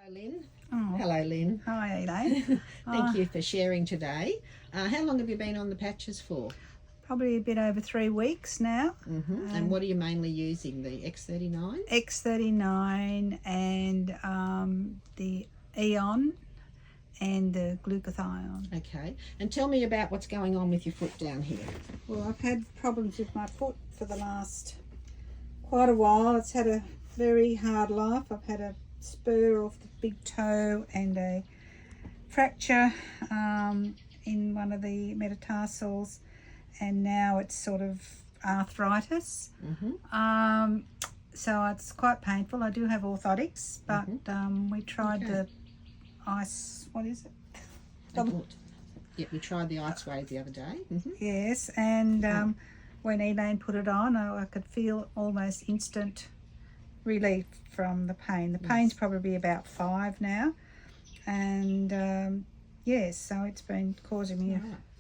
Lynn. Oh. Hello, Lynn. Hi, Elaine. Thank you for sharing today. How long have you been on the patches for? Probably a bit over 3 weeks now. And what are you mainly using? The x39? X39 and the Aeon and the Glutathione. Okay. And tell me about what's going on with your foot down here. Well, I've had problems with my foot for the last quite a while. It's had a very hard life. I've had a spur off the big toe and a fracture in one of the metatarsals, and now it's sort of arthritis. So it's quite painful. I do have orthotics, but we tried the what is it? Yeah, we tried the Icewave the other day. Yes, and when Elaine put it on, I could feel almost instant relief from the pain. The pain's probably about 5 now, and yes, so it's been causing me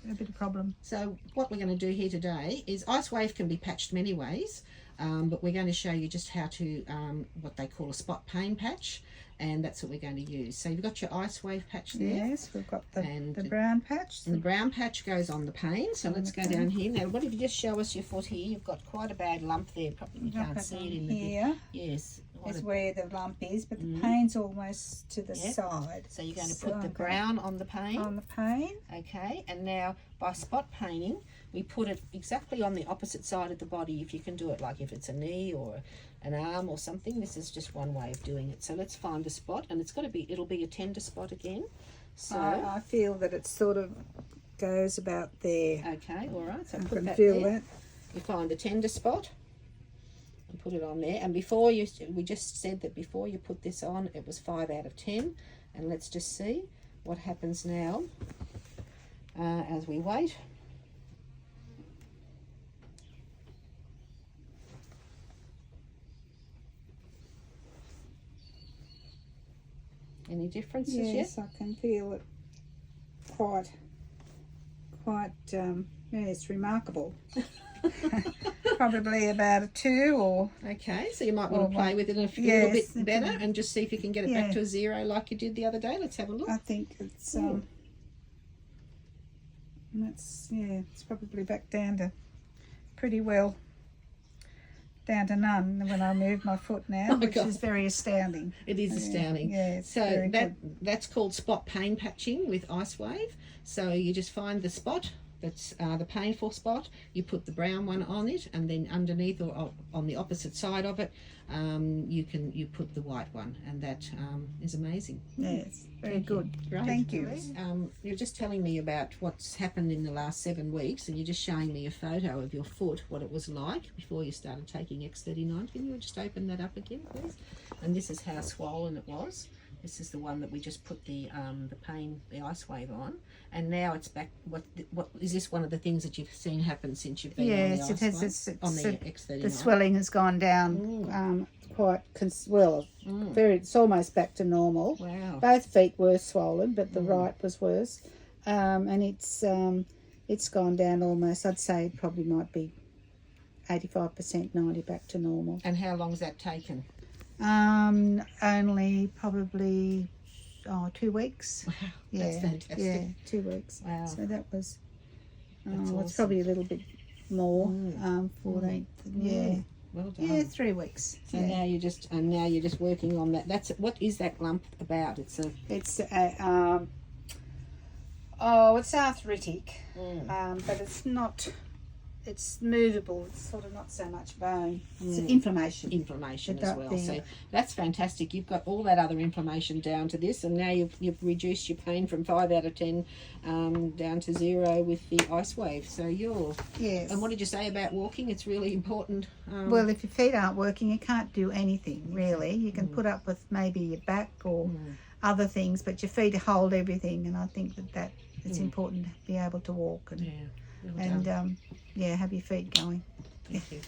a bit of problem. So what we're going to do here today is Icewave can be patched many ways, but we're going to show you just how to what they call a spot pain patch, and that's what we're going to use. So you've got your Icewave patch there. Yes, we've got the brown patch. And the brown patch goes on the pain. So let's go down here. Now, what if you just show us your foot here? You've got quite a bad lump there. Probably you can't see it in here. Yes. Is where the lump is, but the pain's almost to the side. So you're going to put the brown on the pain. On the pain. Okay, and now by spot painting, we put it exactly on the opposite side of the body if you can do it, like if it's a knee or an arm or something. This is just one way of doing it. So let's find a spot, and it'll be a tender spot again. So I feel that it sort of goes about there. Okay, all right. So I put can that feel there. that. You find the tender spot and put it on there. And we just said that before you put this on, it was 5 out of 10. And let's just see what happens now as we wait. Any differences yet? Yes, I can feel it quite, it's remarkable. Probably about a 2 or... Okay, so you might want to play with it a little bit better and just see if you can get it back to a 0 like you did the other day. Let's have a look. I think it's, it's probably back down to pretty well, down to none when I move my foot now, which is very astounding. It is astounding. Yeah, so that's called spot pain patching with Icewave. So you just find the spot that's the painful spot, you put the brown one on it, and then underneath or on the opposite side of it you put the white one, and that is amazing. Yes, very good. Great. Thank you. You're just telling me about what's happened in the last 7 weeks, and you're just showing me a photo of your foot, what it was like before you started taking x39. Can you just open that up again, please? And this is how swollen it was. This is the one that we just put the Icewave on, and now it's back. What is this? One of the things that you've seen happen since you've been on the Icewave? Yes, it has. The x39. The swelling has gone down quite well. It's almost back to normal. Wow. Both feet were swollen, but the right was worse, and it's gone down almost. I'd say it probably might be 85%, 90% back to normal. And how long's that taken? Only probably 2 weeks. Wow, that's fantastic. Yeah, 2 weeks. Wow. So that was awesome. It's probably a little bit more. 14th. Yeah. Well done. Yeah, 3 weeks. So now you're just working on that. What is that lump about? It's arthritic. But it's not. It's movable. It's sort of not so much bone. It's inflammation. Inflammation as well. So that's fantastic. You've got all that other inflammation down to this, and now you've reduced your pain from 5 out of 10 down to 0 with the Icewave. So yes. And what did you say about walking? It's really important. Well, if your feet aren't working, you can't do anything really. You can put up with maybe your back or other things, but your feet hold everything, and I think that it's important to be able to walk and. Well and have your feet going. Thank you.